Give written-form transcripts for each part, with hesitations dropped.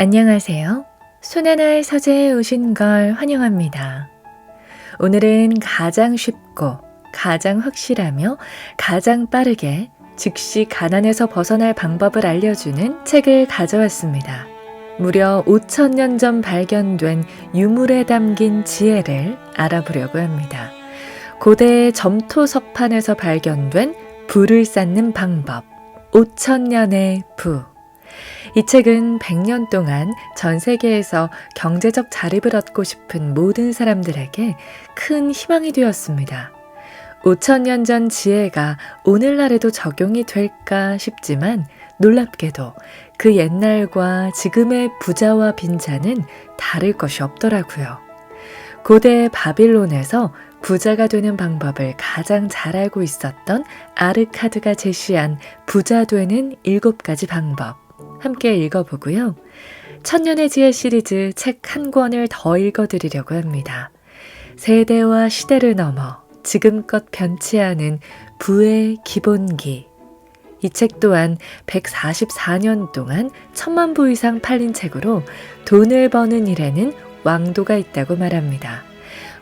안녕하세요. 손하나의 서재에 오신 걸 환영합니다. 오늘은 가장 쉽고 가장 확실하며 가장 빠르게 즉시 가난에서 벗어날 방법을 알려주는 책을 가져왔습니다. 무려 5,000년 전 발견된 유물에 담긴 지혜를 알아보려고 합니다. 고대의 점토 석판에서 발견된 부를 쌓는 방법, 5,000년의 부. 이 책은 100년 동안 전 세계에서 경제적 자립을 얻고 싶은 모든 사람들에게 큰 희망이 되었습니다. 5,000년 전 지혜가 오늘날에도 적용이 될까 싶지만 놀랍게도 그 옛날과 지금의 부자와 빈자는 다를 것이 없더라고요. 고대 바빌론에서 부자가 되는 방법을 가장 잘 알고 있었던 아르카드가 제시한 부자 되는 7가지 방법. 함께 읽어보고요. 천년의 지혜 시리즈 책 한 권을 더 읽어드리려고 합니다. 세대와 시대를 넘어 지금껏 변치 않은 부의 기본기. 이 책 또한 144년 동안 1,000만 부 이상 팔린 책으로 돈을 버는 일에는 왕도가 있다고 말합니다.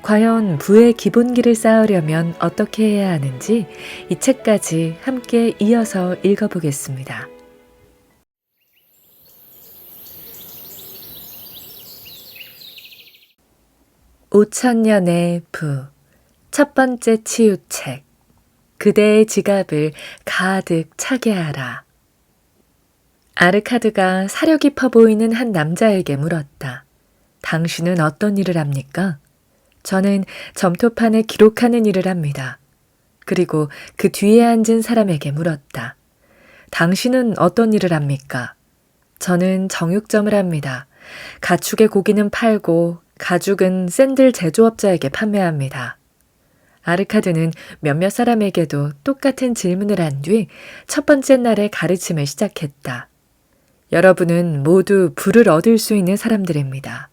과연 부의 기본기를 쌓으려면 어떻게 해야 하는지 이 책까지 함께 이어서 읽어보겠습니다. 5,000년의 부, 첫 번째 치유책. 그대의 지갑을 가득 차게 하라. 아르카드가 사려 깊어 보이는 한 남자에게 물었다. 당신은 어떤 일을 합니까? 저는 점토판에 기록하는 일을 합니다. 그리고 그 뒤에 앉은 사람에게 물었다. 당신은 어떤 일을 합니까? 저는 정육점을 합니다. 가축의 고기는 팔고 가죽은 샌들 제조업자에게 판매합니다. 아르카드는 몇몇 사람에게도 똑같은 질문을 한 뒤 첫 번째 날의 가르침을 시작했다. 여러분은 모두 부를 얻을 수 있는 사람들입니다.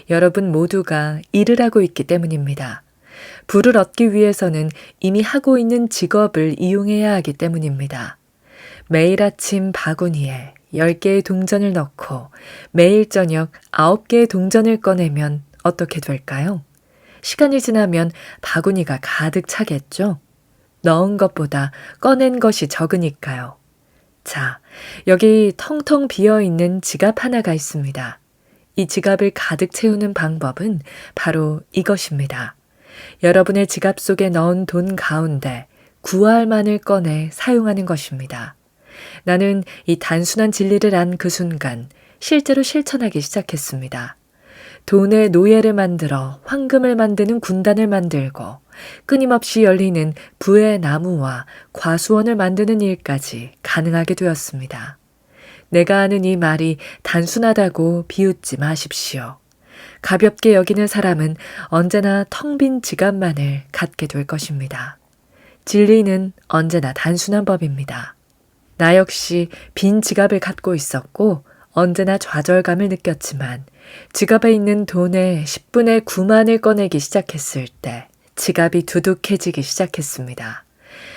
여러분 모두가 일을 하고 있기 때문입니다. 부를 얻기 위해서는 이미 하고 있는 직업을 이용해야 하기 때문입니다. 매일 아침 바구니에 10개의 동전을 넣고 매일 저녁 9개의 동전을 꺼내면 어떻게 될까요? 시간이 지나면 바구니가 가득 차겠죠? 넣은 것보다 꺼낸 것이 적으니까요. 자, 여기 텅텅 비어있는 지갑 하나가 있습니다. 이 지갑을 가득 채우는 방법은 바로 이것입니다. 여러분의 지갑 속에 넣은 돈 가운데 9알만을 꺼내 사용하는 것입니다. 나는 이 단순한 진리를 안 그 순간 실제로 실천하기 시작했습니다. 돈의 노예를 만들어 황금을 만드는 군단을 만들고 끊임없이 열리는 부의 나무와 과수원을 만드는 일까지 가능하게 되었습니다. 내가 하는 이 말이 단순하다고 비웃지 마십시오. 가볍게 여기는 사람은 언제나 텅 빈 지갑만을 갖게 될 것입니다. 진리는 언제나 단순한 법입니다. 나 역시 빈 지갑을 갖고 있었고 언제나 좌절감을 느꼈지만 지갑에 있는 돈의 10분의 9만을 꺼내기 시작했을 때 지갑이 두둑해지기 시작했습니다.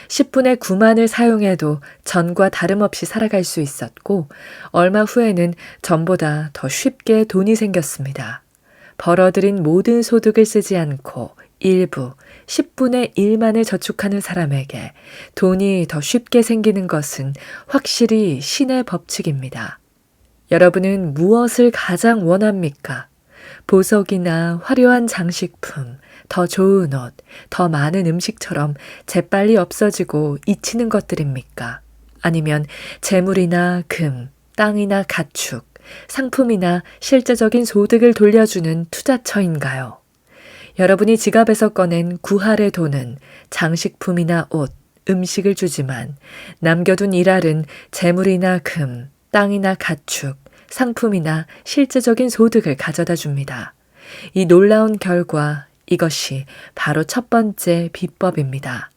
10분의 9만을 사용해도 전과 다름없이 살아갈 수 있었고 얼마 후에는 전보다 더 쉽게 돈이 생겼습니다. 벌어들인 모든 소득을 쓰지 않고 일부 10분의 1만을 저축하는 사람에게 돈이 더 쉽게 생기는 것은 확실히 신의 법칙입니다. 여러분은 무엇을 가장 원합니까? 보석이나 화려한 장식품, 더 좋은 옷, 더 많은 음식처럼 재빨리 없어지고 잊히는 것들입니까? 아니면 재물이나 금, 땅이나 가축, 상품이나 실제적인 소득을 돌려주는 투자처인가요? 여러분이 지갑에서 꺼낸 9할의 돈은 장식품이나 옷, 음식을 주지만 남겨둔 1할은 재물이나 금, 땅이나 가축, 상품이나 실제적인 소득을 가져다 줍니다. 이 놀라운 결과, 이것이 바로 첫 번째 비법입니다.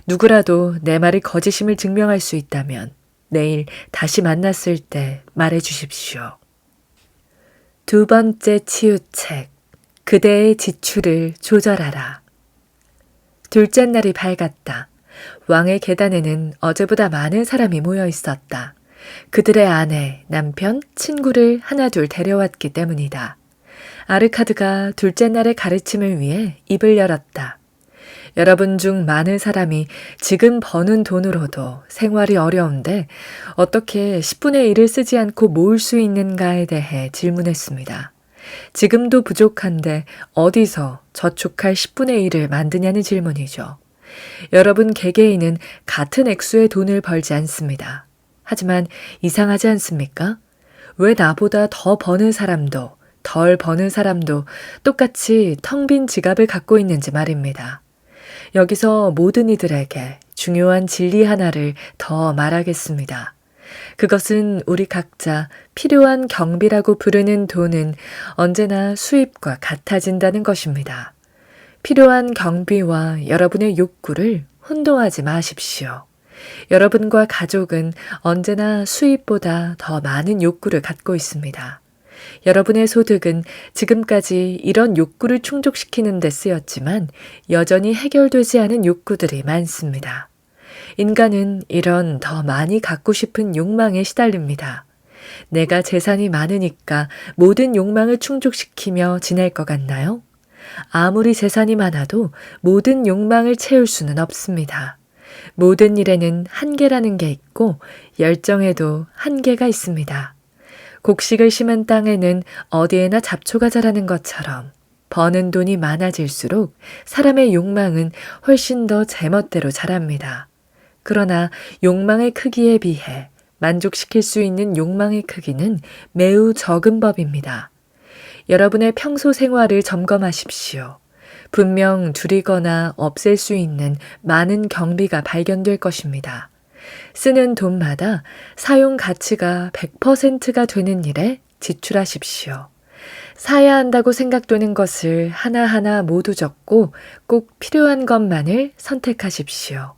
누구라도 내 말이 거짓임을 증명할 수 있다면 내일 다시 만났을 때 말해 주십시오. 두 번째 치유책, 그대의 지출을 조절하라. 둘째 날이 밝았다. 왕의 계단에는 어제보다 많은 사람이 모여 있었다. 그들의 아내, 남편, 친구를 하나둘 데려왔기 때문이다. 아르카드가 둘째 날의 가르침을 위해 입을 열었다. 여러분 중 많은 사람이 지금 버는 돈으로도 생활이 어려운데 어떻게 10분의 1을 쓰지 않고 모을 수 있는가에 대해 질문했습니다. 지금도 부족한데 어디서 저축할 10분의 1을 만드냐는 질문이죠. 여러분 개개인은 같은 액수의 돈을 벌지 않습니다. 하지만 이상하지 않습니까? 왜 나보다 더 버는 사람도 덜 버는 사람도 똑같이 텅 빈 지갑을 갖고 있는지 말입니다. 여기서 모든 이들에게 중요한 진리 하나를 더 말하겠습니다. 그것은 우리 각자 필요한 경비라고 부르는 돈은 언제나 수입과 같아진다는 것입니다. 필요한 경비와 여러분의 욕구를 혼동하지 마십시오. 여러분과 가족은 언제나 수입보다 더 많은 욕구를 갖고 있습니다. 여러분의 소득은 지금까지 이런 욕구를 충족시키는 데 쓰였지만 여전히 해결되지 않은 욕구들이 많습니다. 인간은 이런 더 많이 갖고 싶은 욕망에 시달립니다. 내가 재산이 많으니까 모든 욕망을 충족시키며 지낼 것 같나요? 아무리 재산이 많아도 모든 욕망을 채울 수는 없습니다. 모든 일에는 한계라는 게 있고 열정에도 한계가 있습니다. 곡식을 심은 땅에는 어디에나 잡초가 자라는 것처럼 버는 돈이 많아질수록 사람의 욕망은 훨씬 더 제멋대로 자랍니다. 그러나 욕망의 크기에 비해 만족시킬 수 있는 욕망의 크기는 매우 적은 법입니다. 여러분의 평소 생활을 점검하십시오. 분명 줄이거나 없앨 수 있는 많은 경비가 발견될 것입니다. 쓰는 돈마다 사용 가치가 100%가 되는 일에 지출하십시오. 사야 한다고 생각되는 것을 하나하나 모두 적고 꼭 필요한 것만을 선택하십시오.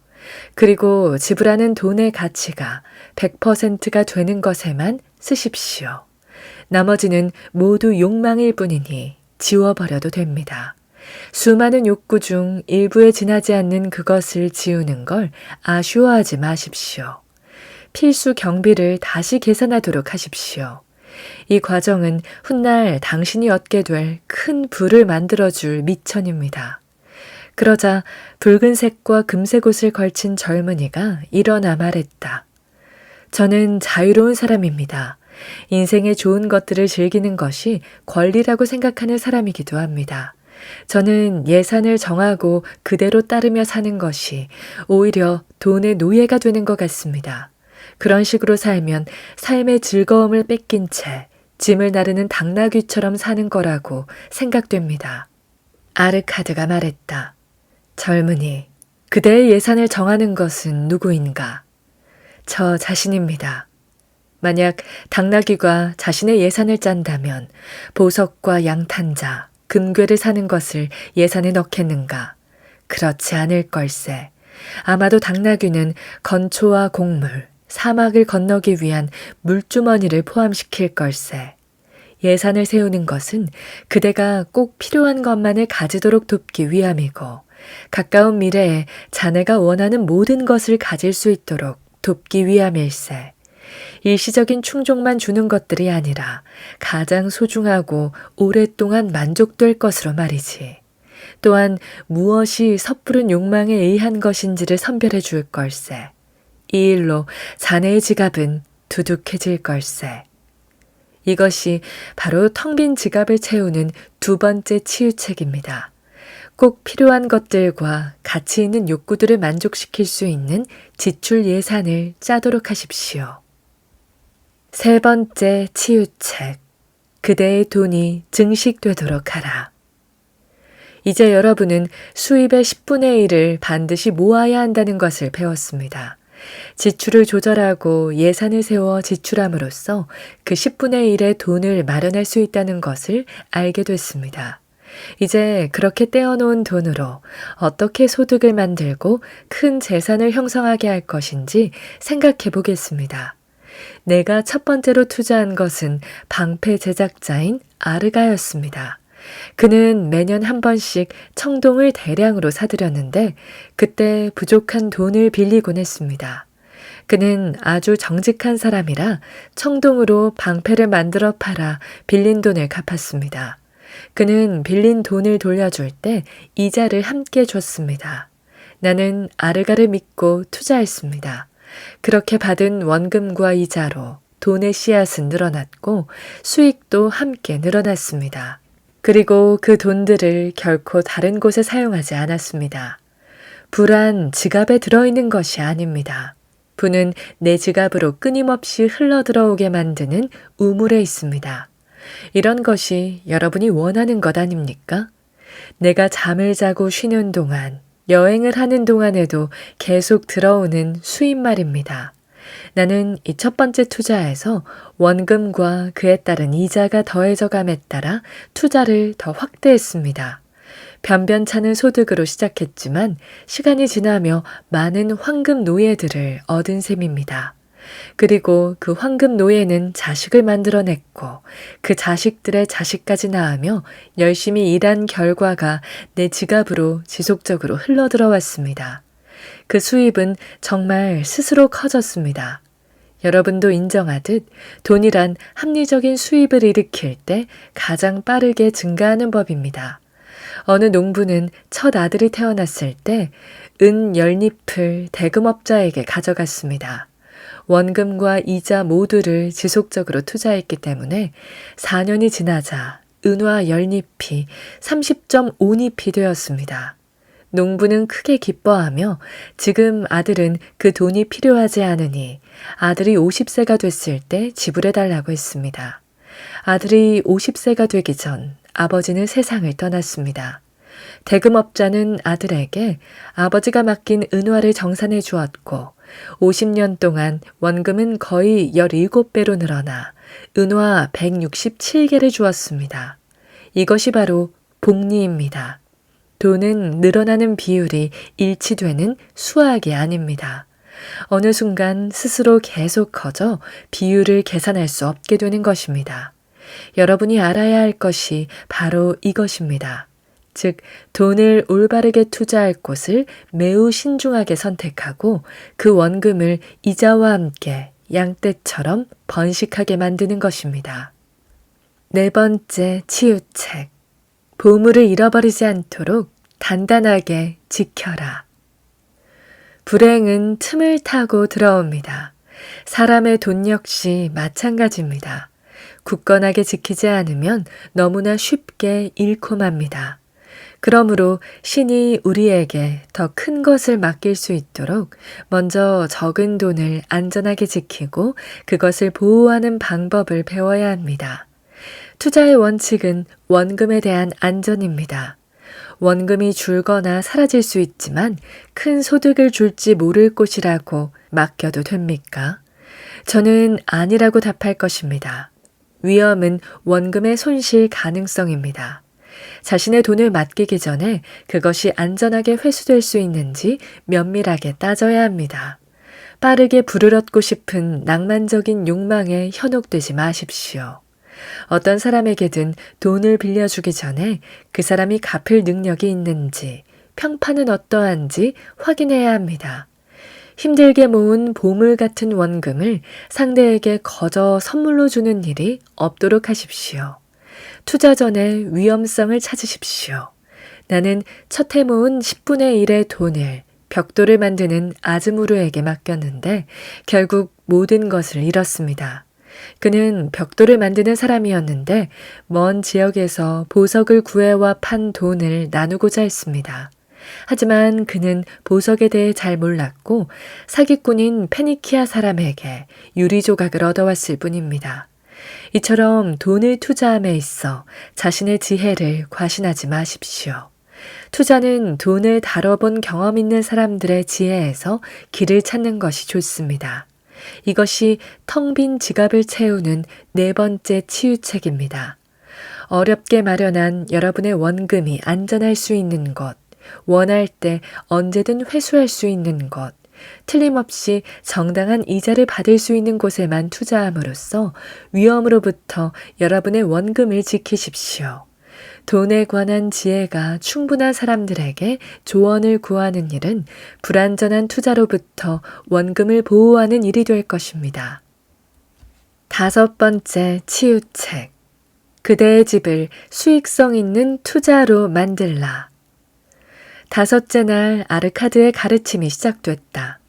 그리고 지불하는 돈의 가치가 100%가 되는 것에만 쓰십시오. 나머지는 모두 욕망일 뿐이니 지워버려도 됩니다. 수많은 욕구 중 일부에 지나지 않는 그것을 지우는 걸 아쉬워하지 마십시오. 필수 경비를 다시 계산하도록 하십시오. 이 과정은 훗날 당신이 얻게 될 큰 부를 만들어줄 미천입니다. 그러자 붉은색과 금색 옷을 걸친 젊은이가 일어나 말했다. 저는 자유로운 사람입니다. 인생의 좋은 것들을 즐기는 것이 권리라고 생각하는 사람이기도 합니다. 저는 예산을 정하고 그대로 따르며 사는 것이 오히려 돈의 노예가 되는 것 같습니다. 그런 식으로 살면 삶의 즐거움을 뺏긴 채 짐을 나르는 당나귀처럼 사는 거라고 생각됩니다. 아르카드가 말했다. 젊은이, 그대의 예산을 정하는 것은 누구인가? 저 자신입니다. 만약 당나귀가 자신의 예산을 짠다면 보석과 양탄자, 금괴를 사는 것을 예산에 넣겠는가? 그렇지 않을 걸세. 아마도 당나귀는 건초와 곡물, 사막을 건너기 위한 물주머니를 포함시킬 걸세. 예산을 세우는 것은 그대가 꼭 필요한 것만을 가지도록 돕기 위함이고 가까운 미래에 자네가 원하는 모든 것을 가질 수 있도록 돕기 위함일세. 일시적인 충족만 주는 것들이 아니라 가장 소중하고 오랫동안 만족될 것으로 말이지. 또한 무엇이 섣부른 욕망에 의한 것인지를 선별해 줄 걸세. 이 일로 자네의 지갑은 두둑해질 걸세. 이것이 바로 텅 빈 지갑을 채우는 두 번째 치유책입니다. 꼭 필요한 것들과 가치 있는 욕구들을 만족시킬 수 있는 지출 예산을 짜도록 하십시오. 세 번째 치유책, 그대의 돈이 증식되도록 하라. 이제 여러분은 수입의 10분의 1을 반드시 모아야 한다는 것을 배웠습니다. 지출을 조절하고 예산을 세워 지출함으로써 그 10분의 1의 돈을 마련할 수 있다는 것을 알게 됐습니다. 이제 그렇게 떼어놓은 돈으로 어떻게 소득을 만들고 큰 재산을 형성하게 할 것인지 생각해 보겠습니다. 내가 첫 번째로 투자한 것은 방패 제작자인 아르가였습니다. 그는 매년 한 번씩 청동을 대량으로 사들였는데 그때 부족한 돈을 빌리곤 했습니다. 그는 아주 정직한 사람이라 청동으로 방패를 만들어 팔아 빌린 돈을 갚았습니다. 그는 빌린 돈을 돌려줄 때 이자를 함께 줬습니다. 나는 아르가를 믿고 투자했습니다. 그렇게 받은 원금과 이자로 돈의 씨앗은 늘어났고 수익도 함께 늘어났습니다. 그리고 그 돈들을 결코 다른 곳에 사용하지 않았습니다. 부란 지갑에 들어있는 것이 아닙니다. 부는 내 지갑으로 끊임없이 흘러들어오게 만드는 우물에 있습니다. 이런 것이 여러분이 원하는 것 아닙니까? 내가 잠을 자고 쉬는 동안, 여행을 하는 동안에도 계속 들어오는 수입 말입니다. 나는 이 첫 번째 투자에서 원금과 그에 따른 이자가 더해져감에 따라 투자를 더 확대했습니다. 변변찮은 소득으로 시작했지만 시간이 지나며 많은 황금 노예들을 얻은 셈입니다. 그리고 그 황금 노예는 자식을 만들어냈고 그 자식들의 자식까지 낳으며 열심히 일한 결과가 내 지갑으로 지속적으로 흘러들어왔습니다. 그 수입은 정말 스스로 커졌습니다. 여러분도 인정하듯 돈이란 합리적인 수입을 일으킬 때 가장 빠르게 증가하는 법입니다. 어느 농부는 첫 아들이 태어났을 때 은 10잎을 대금업자에게 가져갔습니다. 원금과 이자 모두를 지속적으로 투자했기 때문에 4년이 지나자 은화 10잎이 30.5잎이 되었습니다. 농부는 크게 기뻐하며 지금 아들은 그 돈이 필요하지 않으니 아들이 50세가 됐을 때 지불해달라고 했습니다. 아들이 50세가 되기 전 아버지는 세상을 떠났습니다. 대금업자는 아들에게 아버지가 맡긴 은화를 정산해 주었고 50년 동안 원금은 거의 17배로 늘어나 은화 167개를 주었습니다. 이것이 바로 복리입니다. 돈은 늘어나는 비율이 일치되는 수학이 아닙니다. 어느 순간 스스로 계속 커져 비율을 계산할 수 없게 되는 것입니다. 여러분이 알아야 할 것이 바로 이것입니다. 즉, 돈을 올바르게 투자할 곳을 매우 신중하게 선택하고 그 원금을 이자와 함께 양떼처럼 번식하게 만드는 것입니다. 네 번째 치유책. 보물을 잃어버리지 않도록 단단하게 지켜라. 불행은 틈을 타고 들어옵니다. 사람의 돈 역시 마찬가지입니다. 굳건하게 지키지 않으면 너무나 쉽게 잃고 맙니다. 그러므로 신이 우리에게 더 큰 것을 맡길 수 있도록 먼저 적은 돈을 안전하게 지키고 그것을 보호하는 방법을 배워야 합니다. 투자의 원칙은 원금에 대한 안전입니다. 원금이 줄거나 사라질 수 있지만 큰 소득을 줄지 모를 곳이라고 맡겨도 됩니까? 저는 아니라고 답할 것입니다. 위험은 원금의 손실 가능성입니다. 자신의 돈을 맡기기 전에 그것이 안전하게 회수될 수 있는지 면밀하게 따져야 합니다. 빠르게 부를 얻고 싶은 낭만적인 욕망에 현혹되지 마십시오. 어떤 사람에게든 돈을 빌려주기 전에 그 사람이 갚을 능력이 있는지, 평판은 어떠한지 확인해야 합니다. 힘들게 모은 보물 같은 원금을 상대에게 거저 선물로 주는 일이 없도록 하십시오. 투자 전에 위험성을 찾으십시오. 나는 첫 해 모은 10분의 1의 돈을 벽돌을 만드는 아즈무르에게 맡겼는데 결국 모든 것을 잃었습니다. 그는 벽돌을 만드는 사람이었는데 먼 지역에서 보석을 구해와 판 돈을 나누고자 했습니다. 하지만 그는 보석에 대해 잘 몰랐고 사기꾼인 페니키아 사람에게 유리 조각을 얻어왔을 뿐입니다. 이처럼 돈을 투자함에 있어 자신의 지혜를 과신하지 마십시오. 투자는 돈을 다뤄본 경험 있는 사람들의 지혜에서 길을 찾는 것이 좋습니다. 이것이 텅 빈 지갑을 채우는 네 번째 치유책입니다. 어렵게 마련한 여러분의 원금이 안전할 수 있는 것, 원할 때 언제든 회수할 수 있는 것, 틀림없이 정당한 이자를 받을 수 있는 곳에만 투자함으로써 위험으로부터 여러분의 원금을 지키십시오. 돈에 관한 지혜가 충분한 사람들에게 조언을 구하는 일은 불완전한 투자로부터 원금을 보호하는 일이 될 것입니다. 5번째 치유책. 그대의 집을 수익성 있는 투자로 만들라. 5째 날 아르카드의 가르침이 시작됐다.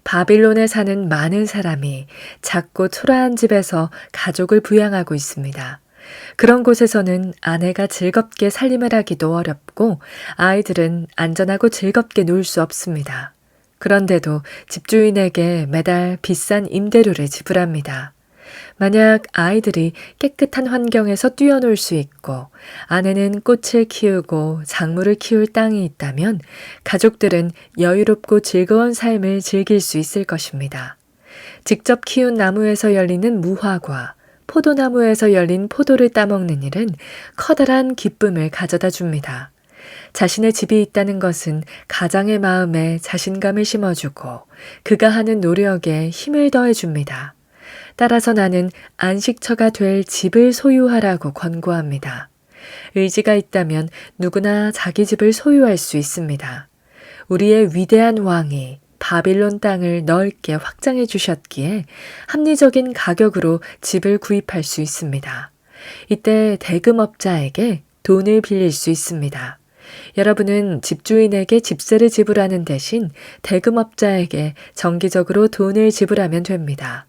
바빌론에 사는 많은 사람이 작고 초라한 집에서 가족을 부양하고 있습니다. 그런 곳에서는 아내가 즐겁게 살림을 하기도 어렵고 아이들은 안전하고 즐겁게 놀 수 없습니다. 그런데도 집주인에게 매달 비싼 임대료를 지불합니다. 만약 아이들이 깨끗한 환경에서 뛰어놀 수 있고 아내는 꽃을 키우고 작물을 키울 땅이 있다면 가족들은 여유롭고 즐거운 삶을 즐길 수 있을 것입니다. 직접 키운 나무에서 열리는 무화과, 포도나무에서 열린 포도를 따먹는 일은 커다란 기쁨을 가져다 줍니다. 자신의 집이 있다는 것은 가장의 마음에 자신감을 심어주고 그가 하는 노력에 힘을 더해줍니다. 따라서 나는 안식처가 될 집을 소유하라고 권고합니다. 의지가 있다면 누구나 자기 집을 소유할 수 있습니다. 우리의 위대한 왕이 바빌론 땅을 넓게 확장해 주셨기에 합리적인 가격으로 집을 구입할 수 있습니다. 이때 대금업자에게 돈을 빌릴 수 있습니다. 여러분은 집주인에게 집세를 지불하는 대신 대금업자에게 정기적으로 돈을 지불하면 됩니다.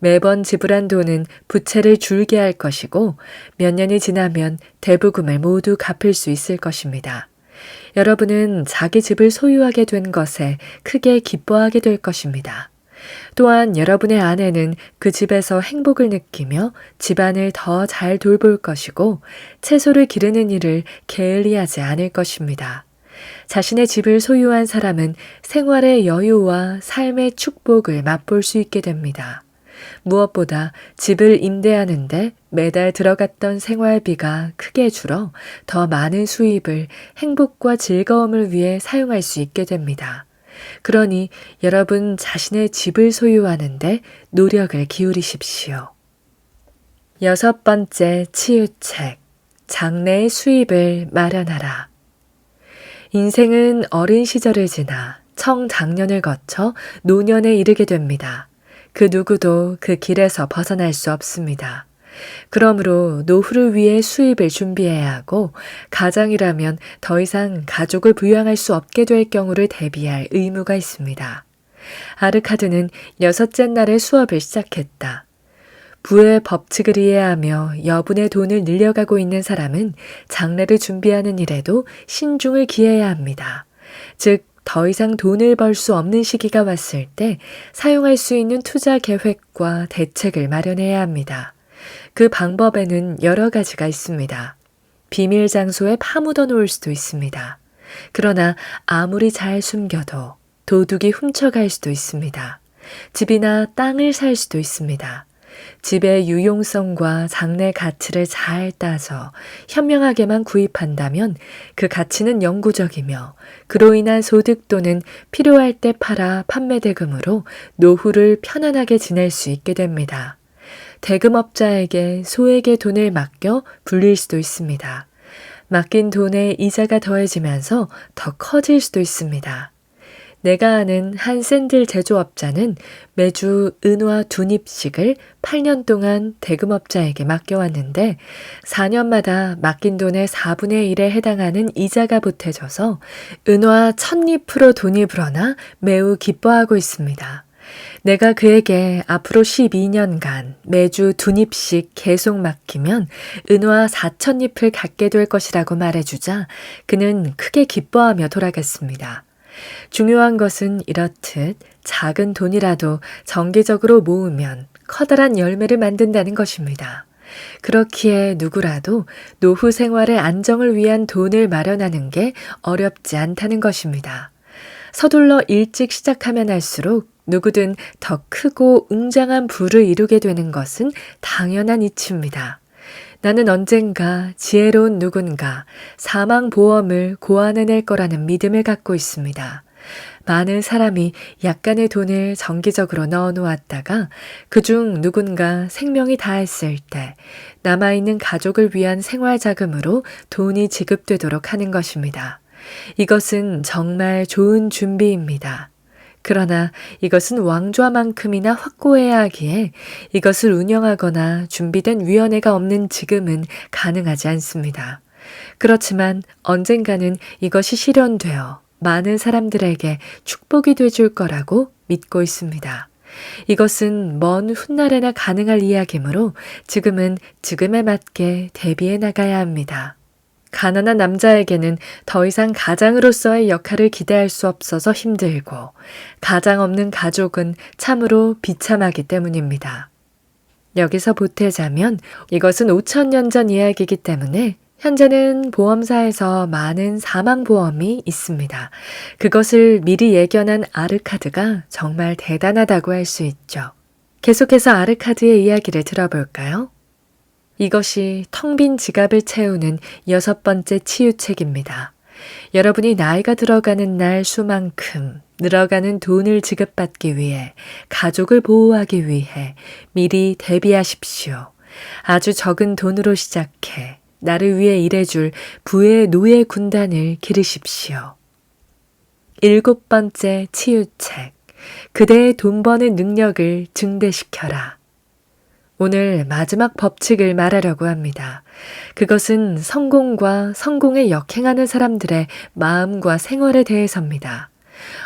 매번 지불한 돈은 부채를 줄게 할 것이고 몇 년이 지나면 대부금을 모두 갚을 수 있을 것입니다. 여러분은 자기 집을 소유하게 된 것에 크게 기뻐하게 될 것입니다. 또한 여러분의 아내는 그 집에서 행복을 느끼며 집안을 더 잘 돌볼 것이고 채소를 기르는 일을 게을리하지 않을 것입니다. 자신의 집을 소유한 사람은 생활의 여유와 삶의 축복을 맛볼 수 있게 됩니다. 무엇보다 집을 임대하는데 매달 들어갔던 생활비가 크게 줄어 더 많은 수입을 행복과 즐거움을 위해 사용할 수 있게 됩니다. 그러니 여러분 자신의 집을 소유하는데 노력을 기울이십시오. 6번째 치유책. 장래의 수입을 마련하라. 인생은 어린 시절을 지나 청장년을 거쳐 노년에 이르게 됩니다. 그 누구도 그 길에서 벗어날 수 없습니다. 그러므로 노후를 위해 수입을 준비해야 하고 가장이라면 더 이상 가족을 부양할 수 없게 될 경우를 대비할 의무가 있습니다. 아르카드는 6째 날에 수업을 시작했다. 부의 법칙을 이해하며 여분의 돈을 늘려가고 있는 사람은 장래를 준비하는 일에도 신중을 기해야 합니다. 즉, 더 이상 돈을 벌 수 없는 시기가 왔을 때 사용할 수 있는 투자 계획과 대책을 마련해야 합니다. 그 방법에는 여러 가지가 있습니다. 비밀 장소에 파묻어 놓을 수도 있습니다. 그러나 아무리 잘 숨겨도 도둑이 훔쳐갈 수도 있습니다. 집이나 땅을 살 수도 있습니다. 집의 유용성과 장래 가치를 잘 따져 현명하게만 구입한다면 그 가치는 영구적이며 그로 인한 소득 또는 필요할 때 팔아 판매 대금으로 노후를 편안하게 지낼 수 있게 됩니다. 대금업자에게 소액의 돈을 맡겨 불릴 수도 있습니다. 맡긴 돈에 이자가 더해지면서 더 커질 수도 있습니다. 내가 아는 한 샌들 제조업자는 매주 은화 2닙씩을 8년 동안 대금업자에게 맡겨왔는데 4년마다 맡긴 돈의 4분의 1에 해당하는 이자가 보태져서 은화 1000닙으로 돈이 불어나 매우 기뻐하고 있습니다. 내가 그에게 앞으로 12년간 매주 2닙씩 계속 맡기면 은화 4000닙을 갖게 될 것이라고 말해주자 그는 크게 기뻐하며 돌아갔습니다. 중요한 것은 이렇듯 작은 돈이라도 정기적으로 모으면 커다란 열매를 만든다는 것입니다. 그렇기에 누구라도 노후 생활의 안정을 위한 돈을 마련하는 게 어렵지 않다는 것입니다. 서둘러 일찍 시작하면 할수록 누구든 더 크고 웅장한 부를 이루게 되는 것은 당연한 이치입니다. 나는 언젠가 지혜로운 누군가 사망보험을 고안해낼 거라는 믿음을 갖고 있습니다. 많은 사람이 약간의 돈을 정기적으로 넣어 놓았다가 그중 누군가 생명이 다했을 때 남아있는 가족을 위한 생활자금으로 돈이 지급되도록 하는 것입니다. 이것은 정말 좋은 준비입니다. 그러나 이것은 왕좌만큼이나 확고해야 하기에 이것을 운영하거나 준비된 위원회가 없는 지금은 가능하지 않습니다. 그렇지만 언젠가는 이것이 실현되어 많은 사람들에게 축복이 되줄 거라고 믿고 있습니다. 이것은 먼 훗날에나 가능할 이야기이므로 지금은 지금에 맞게 대비해 나가야 합니다. 가난한 남자에게는 더 이상 가장으로서의 역할을 기대할 수 없어서 힘들고 가장 없는 가족은 참으로 비참하기 때문입니다. 여기서 보태자면 이것은 5,000년 전 이야기이기 때문에 현재는 보험사에서 많은 사망보험이 있습니다. 그것을 미리 예견한 아르카드가 정말 대단하다고 할 수 있죠. 계속해서 아르카드의 이야기를 들어볼까요? 이것이 텅 빈 지갑을 채우는 6번째 치유책입니다. 여러분이 나이가 들어가는 날 수만큼 늘어가는 돈을 지급받기 위해 가족을 보호하기 위해 미리 대비하십시오. 아주 적은 돈으로 시작해 나를 위해 일해줄 부의 노예 군단을 기르십시오. 7번째 치유책. 그대의 돈 버는 능력을 증대시켜라. 오늘 마지막 법칙을 말하려고 합니다. 그것은 성공과 성공에 역행하는 사람들의 마음과 생활에 대해서입니다.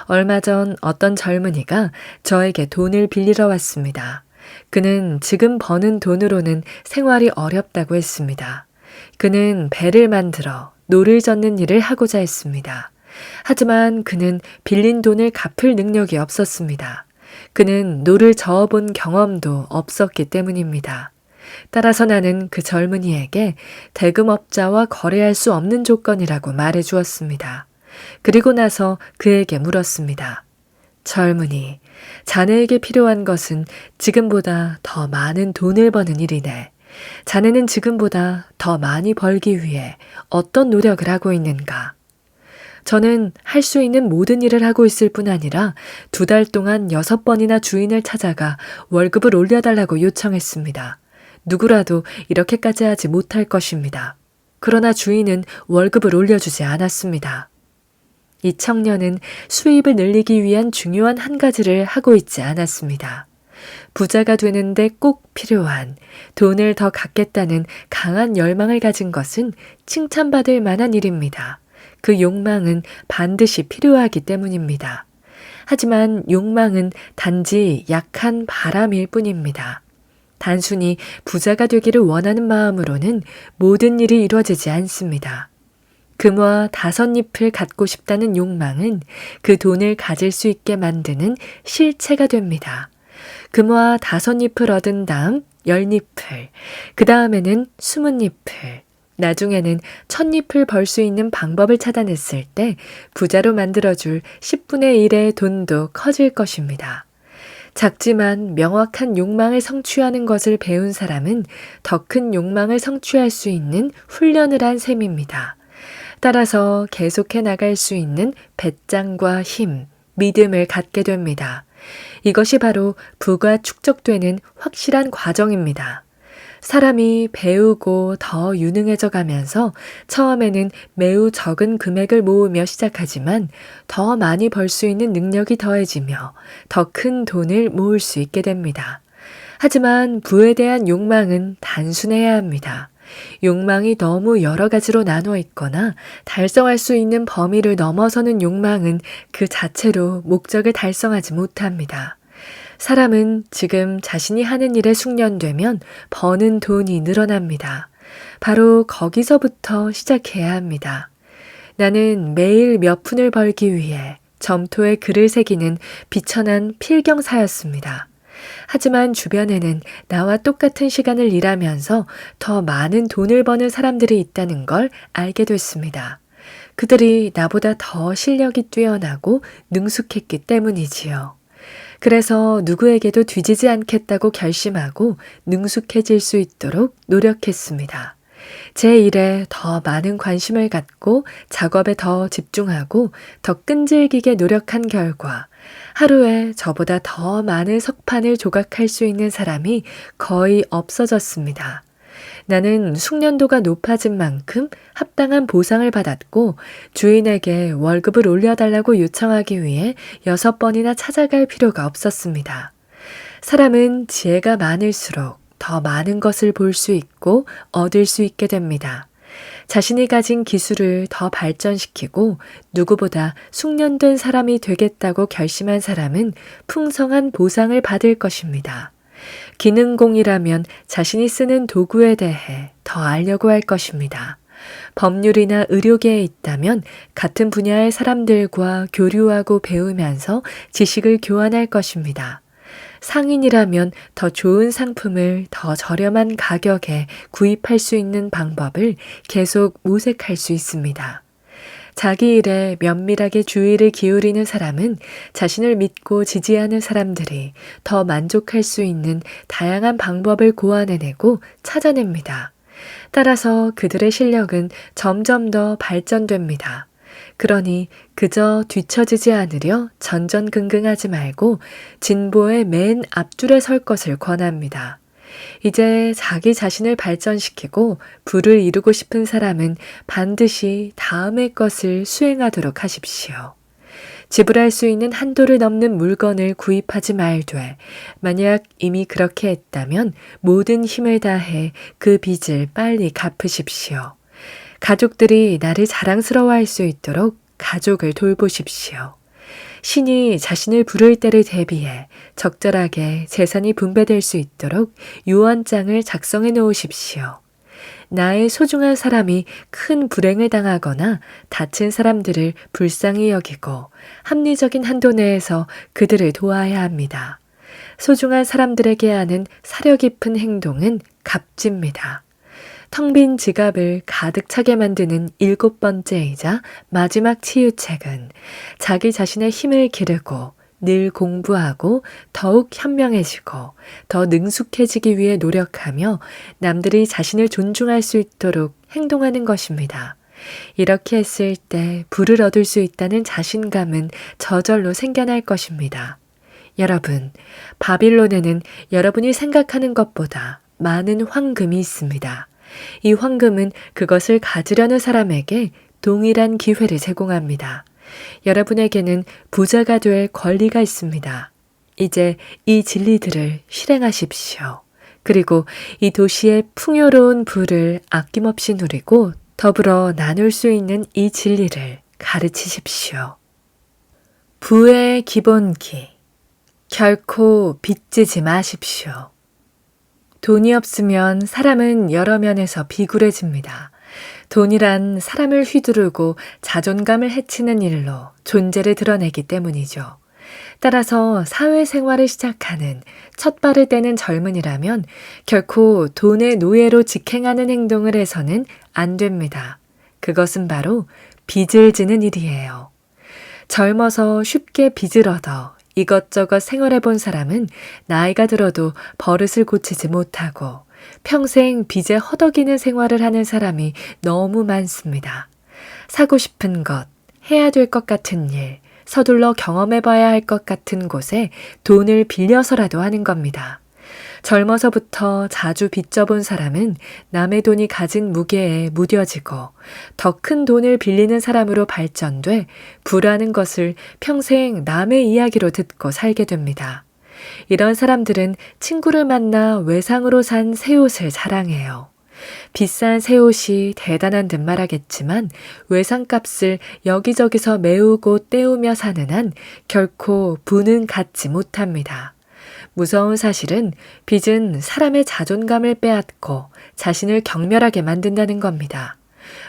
얼마 전 어떤 젊은이가 저에게 돈을 빌리러 왔습니다. 그는 지금 버는 돈으로는 생활이 어렵다고 했습니다. 그는 배를 만들어 노를 젓는 일을 하고자 했습니다. 하지만 그는 빌린 돈을 갚을 능력이 없었습니다. 그는 노를 저어본 경험도 없었기 때문입니다. 따라서 나는 그 젊은이에게 대금업자와 거래할 수 없는 조건이라고 말해 주었습니다. 그리고 나서 그에게 물었습니다. 젊은이, 자네에게 필요한 것은 지금보다 더 많은 돈을 버는 일이네. 자네는 지금보다 더 많이 벌기 위해 어떤 노력을 하고 있는가? 저는 할 수 있는 모든 일을 하고 있을 뿐 아니라 2달 동안 6번이나 주인을 찾아가 월급을 올려달라고 요청했습니다. 누구라도 이렇게까지 하지 못할 것입니다. 그러나 주인은 월급을 올려주지 않았습니다. 이 청년은 수입을 늘리기 위한 중요한 한 가지를 하고 있지 않았습니다. 부자가 되는데 꼭 필요한 돈을 더 갖겠다는 강한 열망을 가진 것은 칭찬받을 만한 일입니다. 그 욕망은 반드시 필요하기 때문입니다. 하지만 욕망은 단지 약한 바람일 뿐입니다. 단순히 부자가 되기를 원하는 마음으로는 모든 일이 이루어지지 않습니다. 금화 5잎을 갖고 싶다는 욕망은 그 돈을 가질 수 있게 만드는 실체가 됩니다. 금화 5잎을 얻은 다음 10잎을, 그 다음에는 20잎을, 나중에는 1000잎을 벌 수 있는 방법을 찾아냈을 때 부자로 만들어줄 10분의 1의 돈도 커질 것입니다. 작지만 명확한 욕망을 성취하는 것을 배운 사람은 더 큰 욕망을 성취할 수 있는 훈련을 한 셈입니다. 따라서 계속해 나갈 수 있는 배짱과 힘, 믿음을 갖게 됩니다. 이것이 바로 부가 축적되는 확실한 과정입니다. 사람이 배우고 더 유능해져 가면서 처음에는 매우 적은 금액을 모으며 시작하지만 더 많이 벌 수 있는 능력이 더해지며 더 큰 돈을 모을 수 있게 됩니다. 하지만 부에 대한 욕망은 단순해야 합니다. 욕망이 너무 여러 가지로 나눠 있거나 달성할 수 있는 범위를 넘어서는 욕망은 그 자체로 목적을 달성하지 못합니다. 사람은 지금 자신이 하는 일에 숙련되면 버는 돈이 늘어납니다. 바로 거기서부터 시작해야 합니다. 나는 매일 몇 푼을 벌기 위해 점토에 글을 새기는 비천한 필경사였습니다. 하지만 주변에는 나와 똑같은 시간을 일하면서 더 많은 돈을 버는 사람들이 있다는 걸 알게 됐습니다. 그들이 나보다 더 실력이 뛰어나고 능숙했기 때문이지요. 그래서 누구에게도 뒤지지 않겠다고 결심하고 능숙해질 수 있도록 노력했습니다. 제 일에 더 많은 관심을 갖고 작업에 더 집중하고 더 끈질기게 노력한 결과 하루에 저보다 더 많은 석판을 조각할 수 있는 사람이 거의 없어졌습니다. 나는 숙련도가 높아진 만큼 합당한 보상을 받았고 주인에게 월급을 올려달라고 요청하기 위해 6번이나 찾아갈 필요가 없었습니다. 사람은 지혜가 많을수록 더 많은 것을 볼 수 있고 얻을 수 있게 됩니다. 자신이 가진 기술을 더 발전시키고 누구보다 숙련된 사람이 되겠다고 결심한 사람은 풍성한 보상을 받을 것입니다. 기능공이라면 자신이 쓰는 도구에 대해 더 알려고 할 것입니다. 법률이나 의료계에 있다면 같은 분야의 사람들과 교류하고 배우면서 지식을 교환할 것입니다. 상인이라면 더 좋은 상품을 더 저렴한 가격에 구입할 수 있는 방법을 계속 모색할 수 있습니다. 자기 일에 면밀하게 주의를 기울이는 사람은 자신을 믿고 지지하는 사람들이 더 만족할 수 있는 다양한 방법을 고안해내고 찾아냅니다. 따라서 그들의 실력은 점점 더 발전됩니다. 그러니 그저 뒤처지지 않으려 전전긍긍하지 말고 진보의 맨 앞줄에 설 것을 권합니다. 이제 자기 자신을 발전시키고 부를 이루고 싶은 사람은 반드시 다음의 것을 수행하도록 하십시오. 지불할 수 있는 한도를 넘는 물건을 구입하지 말되 만약 이미 그렇게 했다면 모든 힘을 다해 그 빚을 빨리 갚으십시오. 가족들이 나를 자랑스러워할 수 있도록 가족을 돌보십시오. 신이 자신을 부를 때를 대비해 적절하게 재산이 분배될 수 있도록 유언장을 작성해 놓으십시오. 나의 소중한 사람이 큰 불행을 당하거나 다친 사람들을 불쌍히 여기고 합리적인 한도 내에서 그들을 도와야 합니다. 소중한 사람들에게 하는 사려 깊은 행동은 값집니다. 텅 빈 지갑을 가득 차게 만드는 7번째이자 마지막 치유책은 자기 자신의 힘을 기르고 늘 공부하고 더욱 현명해지고 더 능숙해지기 위해 노력하며 남들이 자신을 존중할 수 있도록 행동하는 것입니다. 이렇게 했을 때 부를 얻을 수 있다는 자신감은 저절로 생겨날 것입니다. 여러분, 바빌론에는 여러분이 생각하는 것보다 많은 황금이 있습니다. 이 황금은 그것을 가지려는 사람에게 동일한 기회를 제공합니다. 여러분에게는 부자가 될 권리가 있습니다. 이제 이 진리들을 실행하십시오. 그리고 이 도시의 풍요로운 부를 아낌없이 누리고 더불어 나눌 수 있는 이 진리를 가르치십시오. 부의 기본기. 결코 빚지지 마십시오. 돈이 없으면 사람은 여러 면에서 비굴해집니다. 돈이란 사람을 휘두르고 자존감을 해치는 일로 존재를 드러내기 때문이죠. 따라서 사회생활을 시작하는 첫 발을 떼는 젊은이라면 결코 돈의 노예로 직행하는 행동을 해서는 안 됩니다. 그것은 바로 빚을 지는 일이에요. 젊어서 쉽게 빚을 얻어 이것저것 생활해 본 사람은 나이가 들어도 버릇을 고치지 못하고 평생 빚에 허덕이는 생활을 하는 사람이 너무 많습니다. 사고 싶은 것, 해야 될 것 같은 일, 서둘러 경험해 봐야 할 것 같은 곳에 돈을 빌려서라도 하는 겁니다. 젊어서부터 자주 빚져본 사람은 남의 돈이 가진 무게에 무뎌지고 더 큰 돈을 빌리는 사람으로 발전돼 부라는 것을 평생 남의 이야기로 듣고 살게 됩니다. 이런 사람들은 친구를 만나 외상으로 산 새 옷을 자랑해요. 비싼 새 옷이 대단한 듯 말하겠지만 외상값을 여기저기서 메우고 떼우며 사는 한 결코 부는 갖지 못합니다. 무서운 사실은 빚은 사람의 자존감을 빼앗고 자신을 경멸하게 만든다는 겁니다.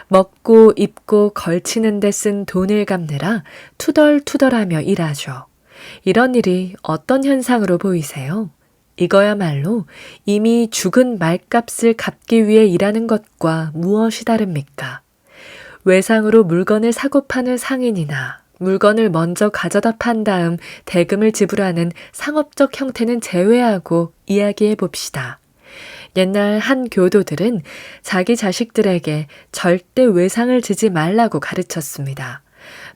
먹고 입고 걸치는 데 쓴 돈을 갚느라 투덜투덜하며 일하죠. 이런 일이 어떤 현상으로 보이세요? 이거야말로 이미 죽은 말값을 갚기 위해 일하는 것과 무엇이 다릅니까? 외상으로 물건을 사고 파는 상인이나 물건을 먼저 가져다 판 다음 대금을 지불하는 상업적 형태는 제외하고 이야기해 봅시다. 옛날 한 교도들은 자기 자식들에게 절대 외상을 지지 말라고 가르쳤습니다.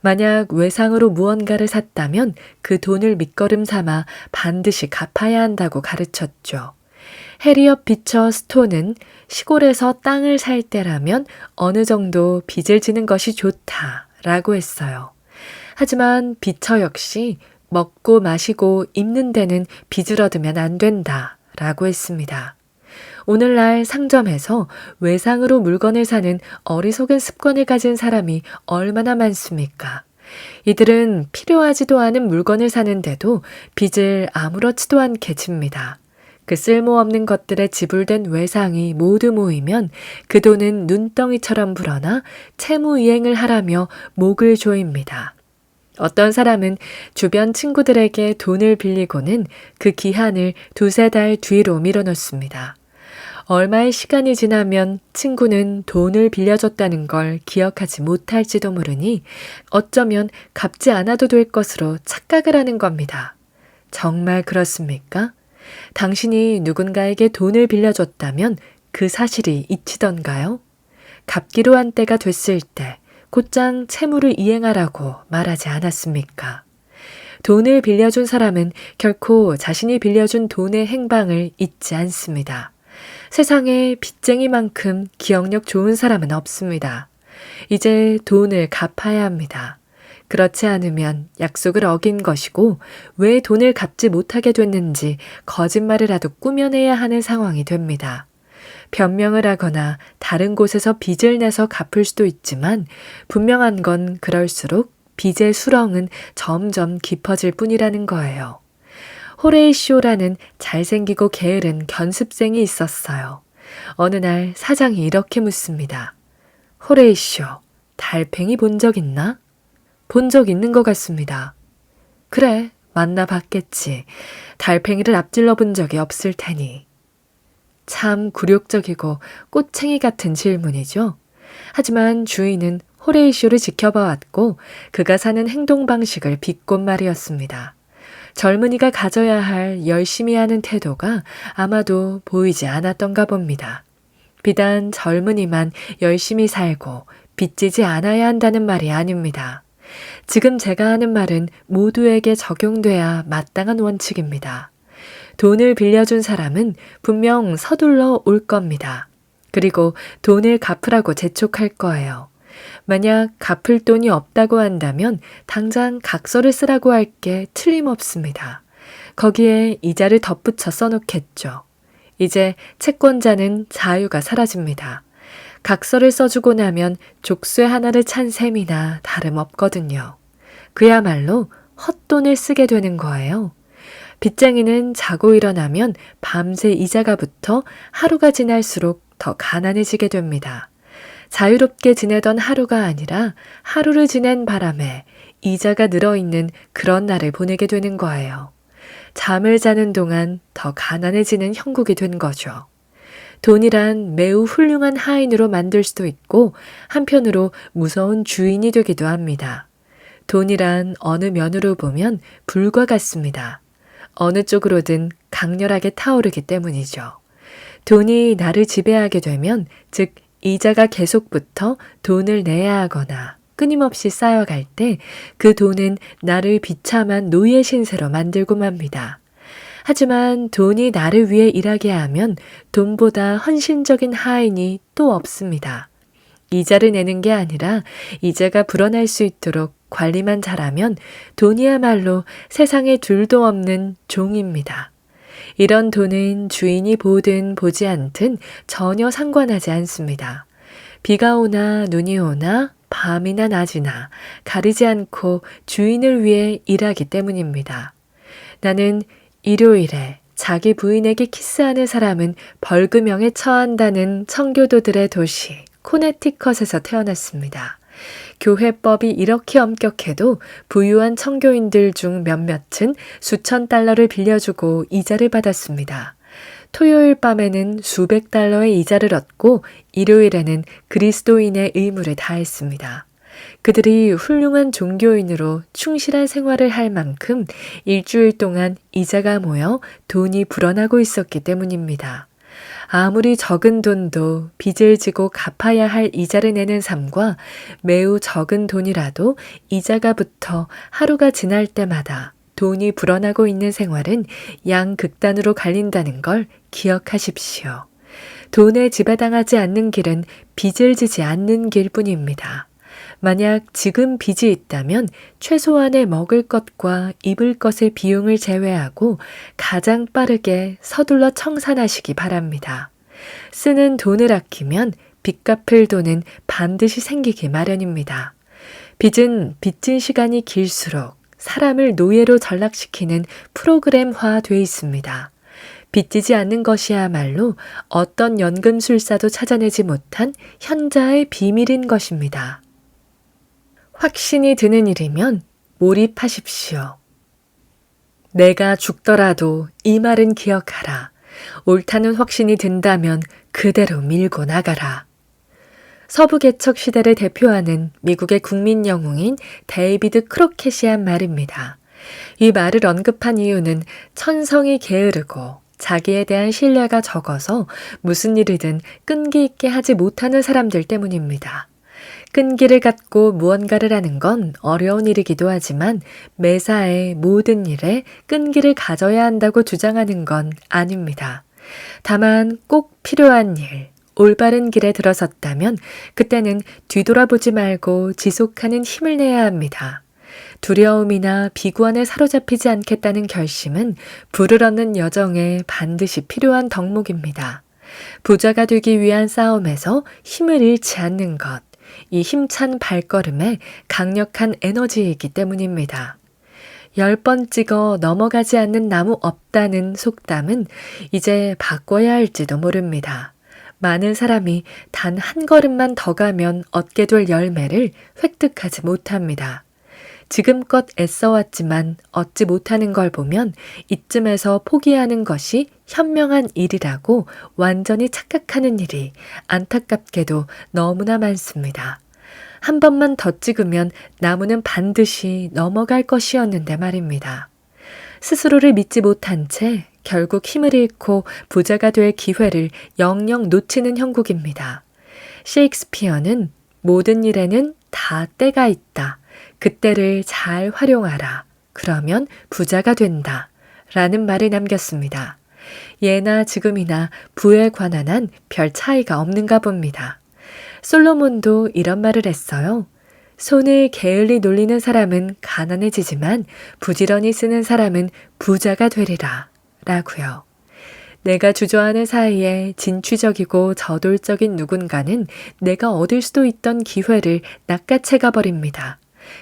만약 외상으로 무언가를 샀다면 그 돈을 밑거름 삼아 반드시 갚아야 한다고 가르쳤죠. 해리엇 비처 스톤은 시골에서 땅을 살 때라면 어느 정도 빚을 지는 것이 좋다라고 했어요. 하지만 비처 역시 먹고 마시고 입는 데는 빚을 얻으면 안 된다라고 했습니다. 오늘날 상점에서 외상으로 물건을 사는 어리석은 습관을 가진 사람이 얼마나 많습니까? 이들은 필요하지도 않은 물건을 사는데도 빚을 아무렇지도 않게 집니다. 그 쓸모없는 것들에 지불된 외상이 모두 모이면 그 돈은 눈덩이처럼 불어나 채무이행을 하라며 목을 조입니다. 어떤 사람은 주변 친구들에게 돈을 빌리고는 그 기한을 2-3달 뒤로 미뤄놓습니다. 얼마의 시간이 지나면 친구는 돈을 빌려줬다는 걸 기억하지 못할지도 모르니 어쩌면 갚지 않아도 될 것으로 착각을 하는 겁니다. 정말 그렇습니까? 당신이 누군가에게 돈을 빌려줬다면 그 사실이 잊히던가요? 갚기로 한 때가 됐을 때 곧장 채무를 이행하라고 말하지 않았습니까? 돈을 빌려준 사람은 결코 자신이 빌려준 돈의 행방을 잊지 않습니다. 세상에 빚쟁이만큼 기억력 좋은 사람은 없습니다. 이제 돈을 갚아야 합니다. 그렇지 않으면 약속을 어긴 것이고 왜 돈을 갚지 못하게 됐는지 거짓말이라도 꾸며내야 하는 상황이 됩니다. 변명을 하거나 다른 곳에서 빚을 내서 갚을 수도 있지만 분명한 건 그럴수록 빚의 수렁은 점점 깊어질 뿐이라는 거예요. 호레이쇼라는 잘생기고 게으른 견습생이 있었어요. 어느 날 사장이 이렇게 묻습니다. 호레이쇼, 달팽이 본 적 있나? 본 적 있는 것 같습니다. 그래, 만나봤겠지. 달팽이를 앞질러 본 적이 없을 테니. 참 굴욕적이고 꼬챙이 같은 질문이죠. 하지만 주인은 호레이쇼를 지켜봐왔고 그가 사는 행동 방식을 비꼰 말이었습니다. 젊은이가 가져야 할 열심히 하는 태도가 아마도 보이지 않았던가 봅니다. 비단 젊은이만 열심히 살고 빚지지 않아야 한다는 말이 아닙니다. 지금 제가 하는 말은 모두에게 적용돼야 마땅한 원칙입니다. 돈을 빌려준 사람은 분명 서둘러 올 겁니다. 그리고 돈을 갚으라고 재촉할 거예요. 만약 갚을 돈이 없다고 한다면 당장 각서를 쓰라고 할 게 틀림없습니다. 거기에 이자를 덧붙여 써놓겠죠. 이제 채권자는 자유가 사라집니다. 각서를 써주고 나면 족쇄 하나를 찬 셈이나 다름없거든요. 그야말로 헛돈을 쓰게 되는 거예요. 빚쟁이는 자고 일어나면 밤새 이자가 붙어 하루가 지날수록 더 가난해지게 됩니다. 자유롭게 지내던 하루가 아니라 하루를 지낸 바람에 이자가 늘어있는 그런 날을 보내게 되는 거예요. 잠을 자는 동안 더 가난해지는 형국이 된 거죠. 돈이란 매우 훌륭한 하인으로 만들 수도 있고 한편으로 무서운 주인이 되기도 합니다. 돈이란 어느 면으로 보면 불과 같습니다. 어느 쪽으로든 강렬하게 타오르기 때문이죠. 돈이 나를 지배하게 되면, 즉 이자가 계속 붙어 돈을 내야 하거나 끊임없이 쌓여갈 때 그 돈은 나를 비참한 노예 신세로 만들고 맙니다. 하지만 돈이 나를 위해 일하게 하면 돈보다 헌신적인 하인이 또 없습니다. 이자를 내는 게 아니라 이자가 불어날 수 있도록 관리만 잘하면 돈이야말로 세상에 둘도 없는 종입니다. 이런 돈은 주인이 보든 보지 않든 전혀 상관하지 않습니다. 비가 오나 눈이 오나 밤이나 낮이나 가리지 않고 주인을 위해 일하기 때문입니다. 나는 일요일에 자기 부인에게 키스하는 사람은 벌금형에 처한다는 청교도들의 도시 코네티컷에서 태어났습니다. 교회법이 이렇게 엄격해도 부유한 청교인들 중 몇몇은 수천 달러를 빌려주고 이자를 받았습니다. 토요일 밤에는 수백 달러의 이자를 얻고 일요일에는 그리스도인의 의무를 다했습니다. 그들이 훌륭한 종교인으로 충실한 생활을 할 만큼 일주일 동안 이자가 모여 돈이 불어나고 있었기 때문입니다. 아무리 적은 돈도 빚을 지고 갚아야 할 이자를 내는 삶과 매우 적은 돈이라도 이자가 붙어 하루가 지날 때마다 돈이 불어나고 있는 생활은 양극단으로 갈린다는 걸 기억하십시오. 돈에 지배당하지 않는 길은 빚을 지지 않는 길뿐입니다. 만약 지금 빚이 있다면 최소한의 먹을 것과 입을 것의 비용을 제외하고 가장 빠르게 서둘러 청산하시기 바랍니다. 쓰는 돈을 아끼면 빚 갚을 돈은 반드시 생기기 마련입니다. 빚은 빚진 시간이 길수록 사람을 노예로 전락시키는 프로그램화 돼 있습니다. 빚지지 않는 것이야말로 어떤 연금술사도 찾아내지 못한 현자의 비밀인 것입니다. 확신이 드는 일이면 몰입하십시오. 내가 죽더라도 이 말은 기억하라. 옳다는 확신이 든다면 그대로 밀고 나가라. 서부 개척 시대를 대표하는 미국의 국민 영웅인 데이비드 크로켓이 한 말입니다. 이 말을 언급한 이유는 천성이 게으르고 자기에 대한 신뢰가 적어서 무슨 일이든 끈기 있게 하지 못하는 사람들 때문입니다. 끈기를 갖고 무언가를 하는 건 어려운 일이기도 하지만 매사에 모든 일에 끈기를 가져야 한다고 주장하는 건 아닙니다. 다만 꼭 필요한 일, 올바른 길에 들어섰다면 그때는 뒤돌아보지 말고 지속하는 힘을 내야 합니다. 두려움이나 비관에 사로잡히지 않겠다는 결심은 부를 얻는 여정에 반드시 필요한 덕목입니다. 부자가 되기 위한 싸움에서 힘을 잃지 않는 것, 이 힘찬 발걸음에 강력한 에너지이기 때문입니다. 10번 찍어 넘어가지 않는 나무 없다는 속담은 이제 바꿔야 할지도 모릅니다. 많은 사람이 단 한 걸음만 더 가면 얻게 될 열매를 획득하지 못합니다. 지금껏 애써왔지만 얻지 못하는 걸 보면 이쯤에서 포기하는 것이 현명한 일이라고 완전히 착각하는 일이 안타깝게도 너무나 많습니다. 한 번만 더 찍으면 나무는 반드시 넘어갈 것이었는데 말입니다. 스스로를 믿지 못한 채 결국 힘을 잃고 부자가 될 기회를 영영 놓치는 형국입니다. 셰익스피어는 모든 일에는 다 때가 있다. 그때를 잘 활용하라. 그러면 부자가 된다. 라는 말을 남겼습니다. 예나 지금이나 부에 관한 한 별 차이가 없는가 봅니다. 솔로몬도 이런 말을 했어요. 손을 게을리 놀리는 사람은 가난해지지만 부지런히 쓰는 사람은 부자가 되리라. 라고요. 내가 주저하는 사이에 진취적이고 저돌적인 누군가는 내가 얻을 수도 있던 기회를 낚아채 가버립니다.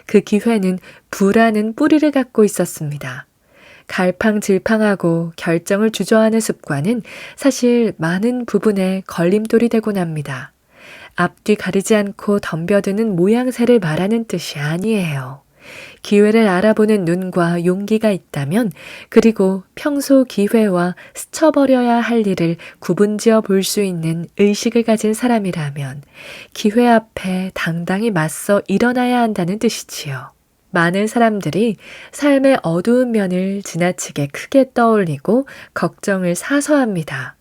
그 기회는 부라는 뿌리를 갖고 있었습니다. 갈팡질팡하고 결정을 주저하는 습관은 사실 많은 부분에 걸림돌이 되곤 합니다. 앞뒤 가리지 않고 덤벼드는 모양새를 말하는 뜻이 아니에요. 기회를 알아보는 눈과 용기가 있다면 그리고 평소 기회와 스쳐버려야 할 일을 구분지어 볼 수 있는 의식을 가진 사람이라면 기회 앞에 당당히 맞서 일어나야 한다는 뜻이지요. 많은 사람들이 삶의 어두운 면을 지나치게 크게 떠올리고 걱정을 사서 합니다.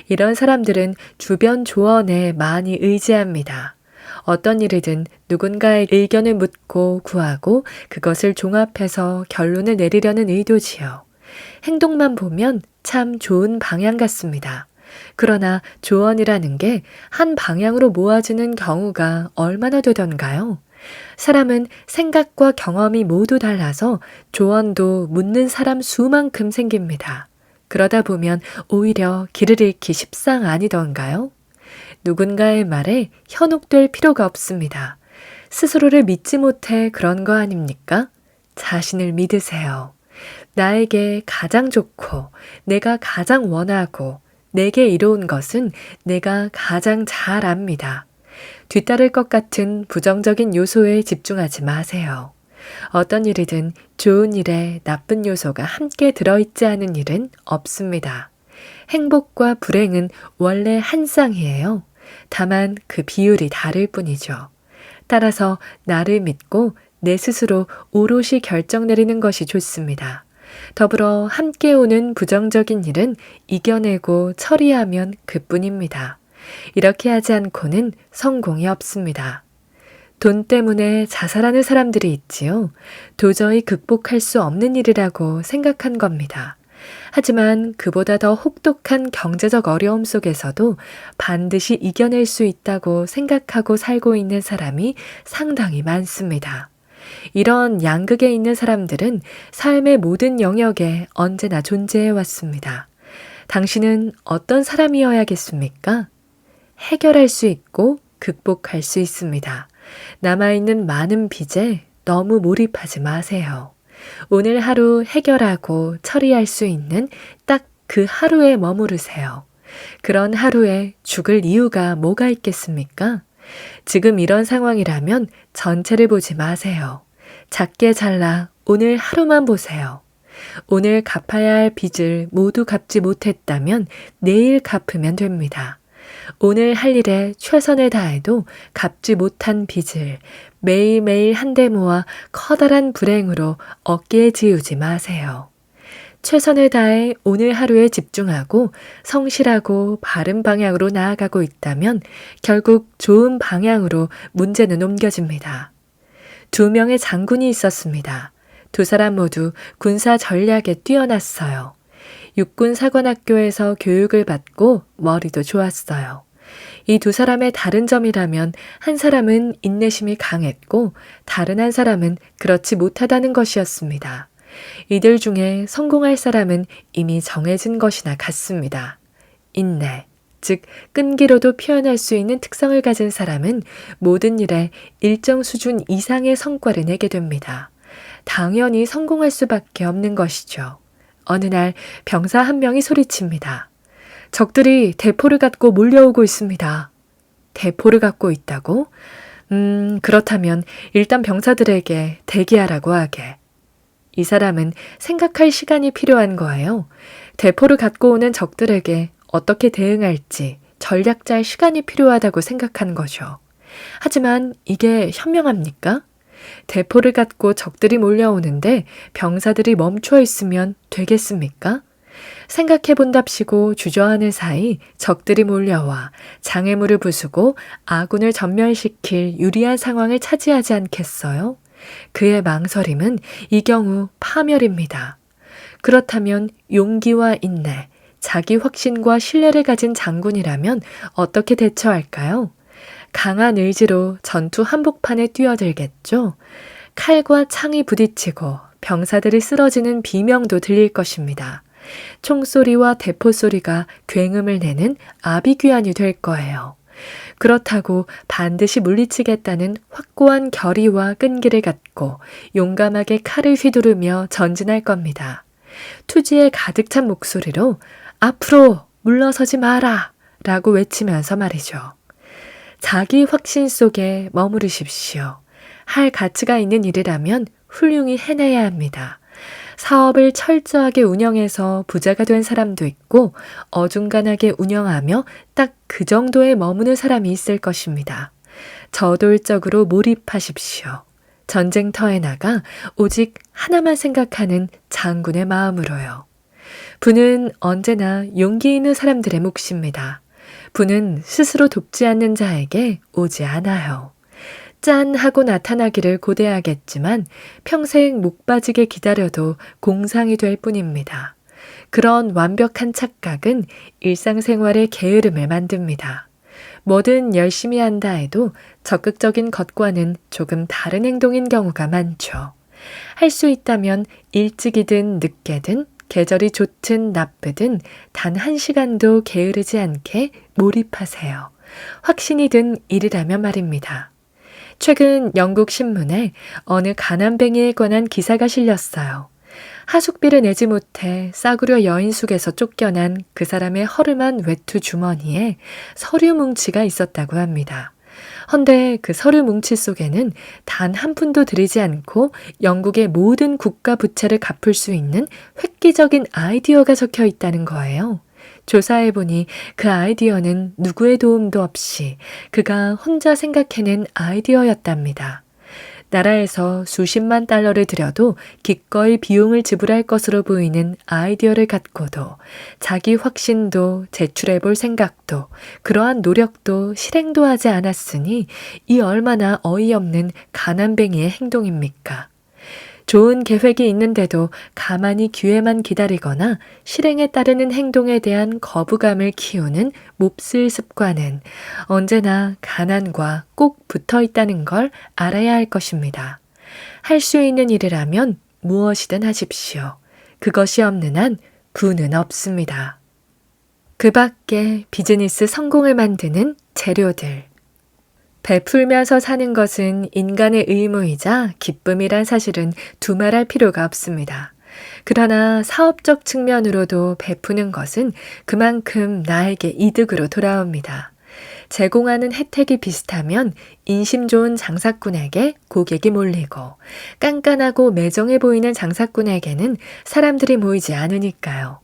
이런 사람들은 주변 조언에 많이 의지합니다. 어떤 일이든 누군가의 의견을 묻고 구하고 그것을 종합해서 결론을 내리려는 의도지요. 행동만 보면 참 좋은 방향 같습니다. 그러나 조언이라는 게 한 방향으로 모아지는 경우가 얼마나 되던가요? 사람은 생각과 경험이 모두 달라서 조언도 묻는 사람 수만큼 생깁니다. 그러다 보면 오히려 길을 잃기 십상 아니던가요? 누군가의 말에 현혹될 필요가 없습니다. 스스로를 믿지 못해 그런 거 아닙니까? 자신을 믿으세요. 나에게 가장 좋고 내가 가장 원하고 내게 이로운 것은 내가 가장 잘 압니다. 뒤따를 것 같은 부정적인 요소에 집중하지 마세요. 어떤 일이든 좋은 일에 나쁜 요소가 함께 들어있지 않은 일은 없습니다. 행복과 불행은 원래 한 쌍이에요. 다만 그 비율이 다를 뿐이죠. 따라서 나를 믿고 내 스스로 오롯이 결정 내리는 것이 좋습니다. 더불어 함께 오는 부정적인 일은 이겨내고 처리하면 그뿐입니다. 이렇게 하지 않고는 성공이 없습니다. 돈 때문에 자살하는 사람들이 있지요. 도저히 극복할 수 없는 일이라고 생각한 겁니다. 하지만 그보다 더 혹독한 경제적 어려움 속에서도 반드시 이겨낼 수 있다고 생각하고 살고 있는 사람이 상당히 많습니다. 이런 양극에 있는 사람들은 삶의 모든 영역에 언제나 존재해 왔습니다. 당신은 어떤 사람이어야겠습니까? 해결할 수 있고 극복할 수 있습니다. 남아있는 많은 빚에 너무 몰입하지 마세요. 오늘 하루 해결하고 처리할 수 있는 딱 그 하루에 머무르세요. 그런 하루에 죽을 이유가 뭐가 있겠습니까? 지금 이런 상황이라면 전체를 보지 마세요. 작게 잘라 오늘 하루만 보세요. 오늘 갚아야 할 빚을 모두 갚지 못했다면 내일 갚으면 됩니다. 오늘 할 일에 최선을 다해도 갚지 못한 빚을 매일매일 한데 모아 커다란 불행으로 어깨에 지우지 마세요. 최선을 다해 오늘 하루에 집중하고 성실하고 바른 방향으로 나아가고 있다면 결국 좋은 방향으로 문제는 옮겨집니다. 2명의 장군이 있었습니다. 2사람 모두 군사 전략에 뛰어났어요. 육군 사관학교에서 교육을 받고 머리도 좋았어요. 이 2사람의 다른 점이라면 한 사람은 인내심이 강했고 다른 한 사람은 그렇지 못하다는 것이었습니다. 이들 중에 성공할 사람은 이미 정해진 것이나 같습니다. 인내, 즉 끈기로도 표현할 수 있는 특성을 가진 사람은 모든 일에 일정 수준 이상의 성과를 내게 됩니다. 당연히 성공할 수밖에 없는 것이죠. 어느 날 병사 한 명이 소리칩니다. 적들이 대포를 갖고 몰려오고 있습니다. 대포를 갖고 있다고? 그렇다면 일단 병사들에게 대기하라고 하게. 이 사람은 생각할 시간이 필요한 거예요. 대포를 갖고 오는 적들에게 어떻게 대응할지 전략 짤 시간이 필요하다고 생각한 거죠. 하지만 이게 현명합니까? 대포를 갖고 적들이 몰려오는데 병사들이 멈춰 있으면 되겠습니까? 생각해 본답시고 주저하는 사이 적들이 몰려와 장애물을 부수고 아군을 전멸시킬 유리한 상황을 차지하지 않겠어요? 그의 망설임은 이 경우 파멸입니다. 그렇다면 용기와 인내, 자기 확신과 신뢰를 가진 장군이라면 어떻게 대처할까요? 강한 의지로 전투 한복판에 뛰어들겠죠. 칼과 창이 부딪히고 병사들이 쓰러지는 비명도 들릴 것입니다. 총소리와 대포소리가 굉음을 내는 아비규환이 될 거예요. 그렇다고 반드시 물리치겠다는 확고한 결의와 끈기를 갖고 용감하게 칼을 휘두르며 전진할 겁니다. 투지에 가득 찬 목소리로 앞으로 물러서지 마라 라고 외치면서 말이죠. 자기 확신 속에 머무르십시오. 할 가치가 있는 일이라면 훌륭히 해내야 합니다. 사업을 철저하게 운영해서 부자가 된 사람도 있고 어중간하게 운영하며 딱 그 정도에 머무는 사람이 있을 것입니다. 저돌적으로 몰입하십시오. 전쟁터에 나가 오직 하나만 생각하는 장군의 마음으로요. 부는 언제나 용기 있는 사람들의 몫입니다. 부는 스스로 돕지 않는 자에게 오지 않아요. 짠 하고 나타나기를 고대하겠지만 평생 목 빠지게 기다려도 공상이 될 뿐입니다. 그런 완벽한 착각은 일상생활의 게으름을 만듭니다. 뭐든 열심히 한다 해도 적극적인 것과는 조금 다른 행동인 경우가 많죠. 할 수 있다면 일찍이든 늦게든 계절이 좋든 나쁘든 단 1시간도 게으르지 않게 몰입하세요. 확신이 든 일이라면 말입니다. 최근 영국 신문에 어느 가난뱅이에 관한 기사가 실렸어요. 하숙비를 내지 못해 싸구려 여인숙에서 쫓겨난 그 사람의 허름한 외투 주머니에 서류 뭉치가 있었다고 합니다. 헌데 그 서류 뭉치 속에는 단 한 푼도 들이지 않고 영국의 모든 국가 부채를 갚을 수 있는 획기적인 아이디어가 적혀 있다는 거예요. 조사해보니 그 아이디어는 누구의 도움도 없이 그가 혼자 생각해낸 아이디어였답니다. 나라에서 수십만 달러를 들여도 기꺼이 비용을 지불할 것으로 보이는 아이디어를 갖고도 자기 확신도 제출해볼 생각도 그러한 노력도 실행도 하지 않았으니 이 얼마나 어이없는 가난뱅이의 행동입니까? 좋은 계획이 있는데도 가만히 기회만 기다리거나 실행에 따르는 행동에 대한 거부감을 키우는 몹쓸 습관은 언제나 가난과 꼭 붙어 있다는 걸 알아야 할 것입니다. 할 수 있는 일을 하면 무엇이든 하십시오. 그것이 없는 한 부는 없습니다. 그 밖에 비즈니스 성공을 만드는 재료들. 베풀면서 사는 것은 인간의 의무이자 기쁨이란 사실은 두말할 필요가 없습니다. 그러나 사업적 측면으로도 베푸는 것은 그만큼 나에게 이득으로 돌아옵니다. 제공하는 혜택이 비슷하면 인심 좋은 장사꾼에게 고객이 몰리고 깐깐하고 매정해 보이는 장사꾼에게는 사람들이 모이지 않으니까요.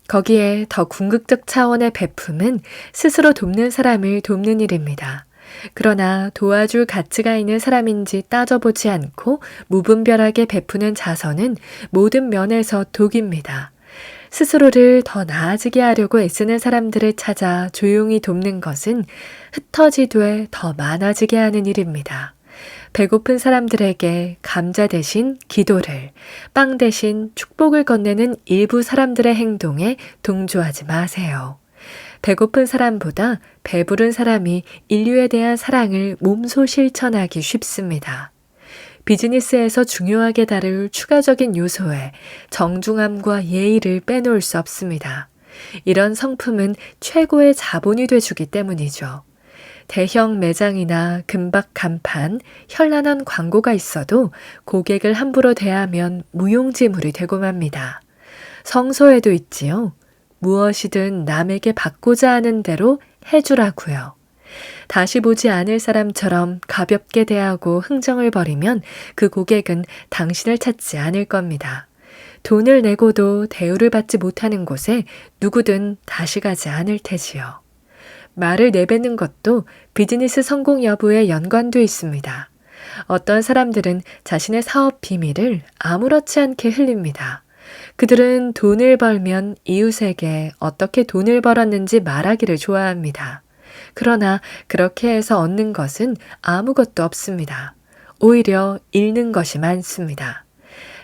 거기에 더 궁극적 차원의 베품은 스스로 돕는 사람을 돕는 일입니다. 그러나 도와줄 가치가 있는 사람인지 따져보지 않고 무분별하게 베푸는 자선은 모든 면에서 독입니다. 스스로를 더 나아지게 하려고 애쓰는 사람들을 찾아 조용히 돕는 것은 흩어지되 더 많아지게 하는 일입니다. 배고픈 사람들에게 감자 대신 기도를, 빵 대신 축복을 건네는 일부 사람들의 행동에 동조하지 마세요. 배고픈 사람보다 배부른 사람이 인류에 대한 사랑을 몸소 실천하기 쉽습니다. 비즈니스에서 중요하게 다룰 추가적인 요소에 정중함과 예의를 빼놓을 수 없습니다. 이런 성품은 최고의 자본이 돼주기 때문이죠. 대형 매장이나 금박 간판, 현란한 광고가 있어도 고객을 함부로 대하면 무용지물이 되고 맙니다. 성서에도 있지요. 무엇이든 남에게 받고자 하는 대로 해주라고요. 다시 보지 않을 사람처럼 가볍게 대하고 흥정을 벌이면 그 고객은 당신을 찾지 않을 겁니다. 돈을 내고도 대우를 받지 못하는 곳에 누구든 다시 가지 않을 테지요. 말을 내뱉는 것도 비즈니스 성공 여부에 연관돼 있습니다. 어떤 사람들은 자신의 사업 비밀을 아무렇지 않게 흘립니다. 그들은 돈을 벌면 이웃에게 어떻게 돈을 벌었는지 말하기를 좋아합니다. 그러나 그렇게 해서 얻는 것은 아무것도 없습니다. 오히려 잃는 것이 많습니다.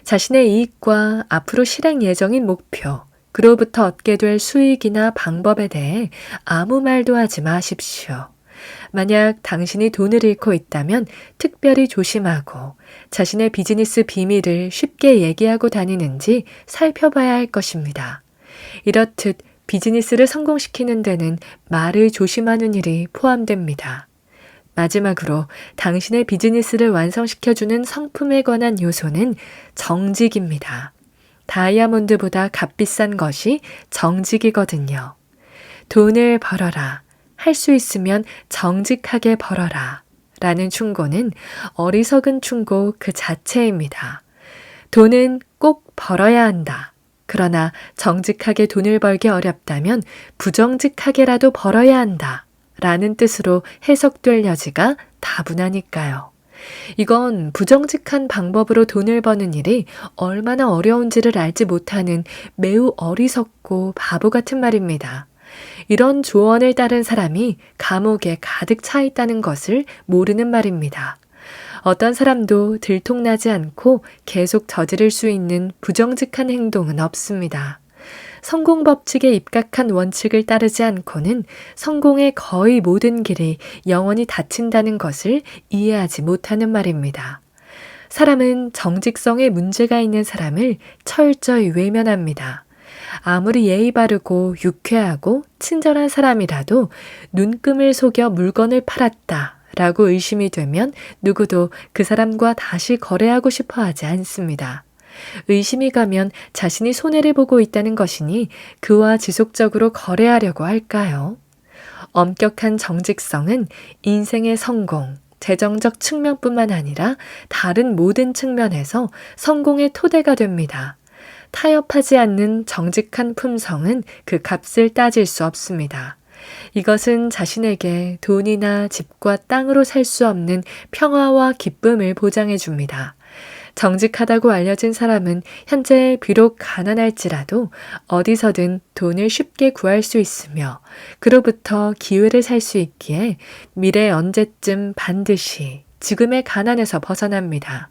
자신의 이익과 앞으로 실행 예정인 목표, 그로부터 얻게 될 수익이나 방법에 대해 아무 말도 하지 마십시오. 만약 당신이 돈을 잃고 있다면 특별히 조심하고 자신의 비즈니스 비밀을 쉽게 얘기하고 다니는지 살펴봐야 할 것입니다. 이렇듯 비즈니스를 성공시키는 데는 말을 조심하는 일이 포함됩니다. 마지막으로 당신의 비즈니스를 완성시켜주는 성품에 관한 요소는 정직입니다. 다이아몬드보다 값비싼 것이 정직이거든요. 돈을 벌어라. 할 수 있으면 정직하게 벌어라. 라는 충고는 어리석은 충고 그 자체입니다. 돈은 꼭 벌어야 한다. 그러나 정직하게 돈을 벌기 어렵다면 부정직하게라도 벌어야 한다. 라는 뜻으로 해석될 여지가 다분하니까요. 이건 부정직한 방법으로 돈을 버는 일이 얼마나 어려운지를 알지 못하는 매우 어리석고 바보 같은 말입니다. 이런 조언을 따른 사람이 감옥에 가득 차 있다는 것을 모르는 말입니다. 어떤 사람도 들통나지 않고 계속 저지를 수 있는 부정직한 행동은 없습니다. 성공 법칙에 입각한 원칙을 따르지 않고는 성공의 거의 모든 길이 영원히 닫힌다는 것을 이해하지 못하는 말입니다. 사람은 정직성에 문제가 있는 사람을 철저히 외면합니다. 아무리 예의 바르고 유쾌하고 친절한 사람이라도 눈금을 속여 물건을 팔았다 라고 의심이 되면 누구도 그 사람과 다시 거래하고 싶어 하지 않습니다. 의심이 가면 자신이 손해를 보고 있다는 것이니 그와 지속적으로 거래하려고 할까요? 엄격한 정직성은 인생의 성공, 재정적 측면뿐만 아니라 다른 모든 측면에서 성공의 토대가 됩니다. 타협하지 않는 정직한 품성은 그 값을 따질 수 없습니다. 이것은 자신에게 돈이나 집과 땅으로 살 수 없는 평화와 기쁨을 보장해 줍니다. 정직하다고 알려진 사람은 현재 비록 가난할지라도 어디서든 돈을 쉽게 구할 수 있으며 그로부터 기회를 살 수 있기에 미래 언제쯤 반드시 지금의 가난에서 벗어납니다.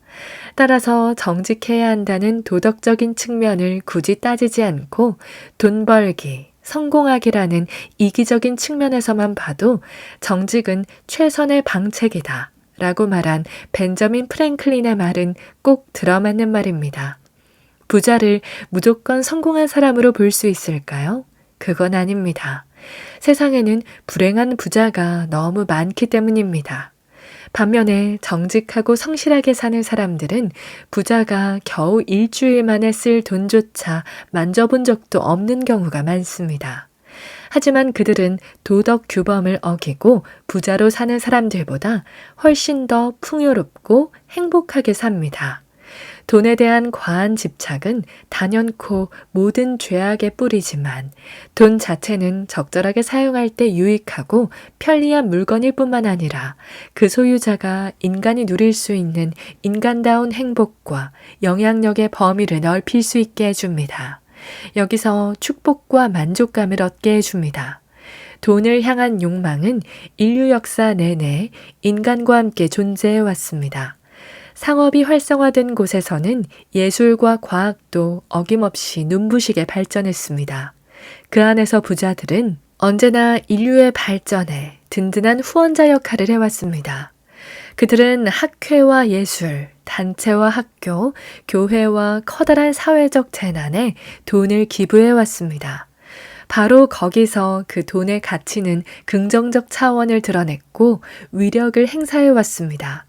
따라서 정직해야 한다는 도덕적인 측면을 굳이 따지지 않고 돈 벌기, 성공하기라는 이기적인 측면에서만 봐도 정직은 최선의 방책이다 라고 말한 벤저민 프랭클린의 말은 꼭 들어맞는 말입니다. 부자를 무조건 성공한 사람으로 볼 수 있을까요? 그건 아닙니다. 세상에는 불행한 부자가 너무 많기 때문입니다. 반면에 정직하고 성실하게 사는 사람들은 부자가 겨우 일주일 만에 쓸 돈조차 만져본 적도 없는 경우가 많습니다. 하지만 그들은 도덕 규범을 어기고 부자로 사는 사람들보다 훨씬 더 풍요롭고 행복하게 삽니다. 돈에 대한 과한 집착은 단연코 모든 죄악의 뿌리지만 돈 자체는 적절하게 사용할 때 유익하고 편리한 물건일 뿐만 아니라 그 소유자가 인간이 누릴 수 있는 인간다운 행복과 영향력의 범위를 넓힐 수 있게 해줍니다. 여기서 축복과 만족감을 얻게 해줍니다. 돈을 향한 욕망은 인류 역사 내내 인간과 함께 존재해 왔습니다. 상업이 활성화된 곳에서는 예술과 과학도 어김없이 눈부시게 발전했습니다. 그 안에서 부자들은 언제나 인류의 발전에 든든한 후원자 역할을 해왔습니다. 그들은 학회와 예술, 단체와 학교, 교회와 커다란 사회적 재난에 돈을 기부해왔습니다. 바로 거기서 그 돈의 가치는 긍정적 차원을 드러냈고 위력을 행사해왔습니다.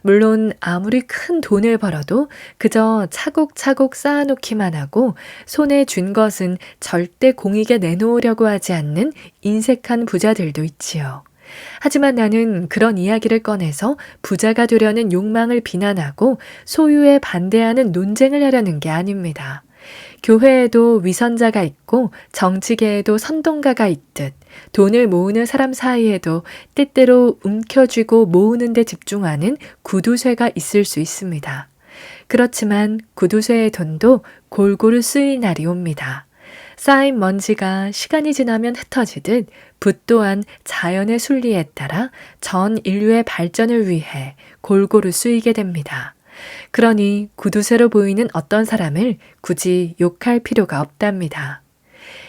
물론 아무리 큰 돈을 벌어도 그저 차곡차곡 쌓아놓기만 하고 손에 쥔 것은 절대 공익에 내놓으려고 하지 않는 인색한 부자들도 있지요. 하지만 나는 그런 이야기를 꺼내서 부자가 되려는 욕망을 비난하고 소유에 반대하는 논쟁을 하려는 게 아닙니다. 교회에도 위선자가 있고 정치계에도 선동가가 있듯 돈을 모으는 사람 사이에도 때때로 움켜쥐고 모으는 데 집중하는 구두쇠가 있을 수 있습니다. 그렇지만 구두쇠의 돈도 골고루 쓰일 날이 옵니다. 쌓인 먼지가 시간이 지나면 흩어지듯 붓 또한 자연의 순리에 따라 전 인류의 발전을 위해 골고루 쓰이게 됩니다. 그러니 구두쇠로 보이는 어떤 사람을 굳이 욕할 필요가 없답니다.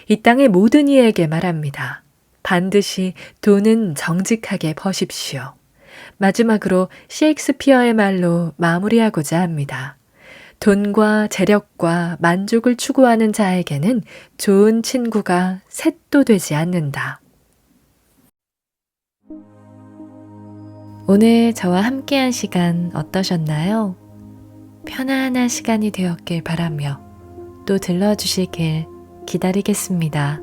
이 땅의 모든 이에게 말합니다. 반드시 돈은 정직하게 버십시오. 마지막으로 셰익스피어의 말로 마무리하고자 합니다. 돈과 재력과 만족을 추구하는 자에게는 좋은 친구가 셋도 되지 않는다. 오늘 저와 함께한 시간 어떠셨나요? 편안한 시간이 되었길 바라며 또 들러주시길 기다리겠습니다.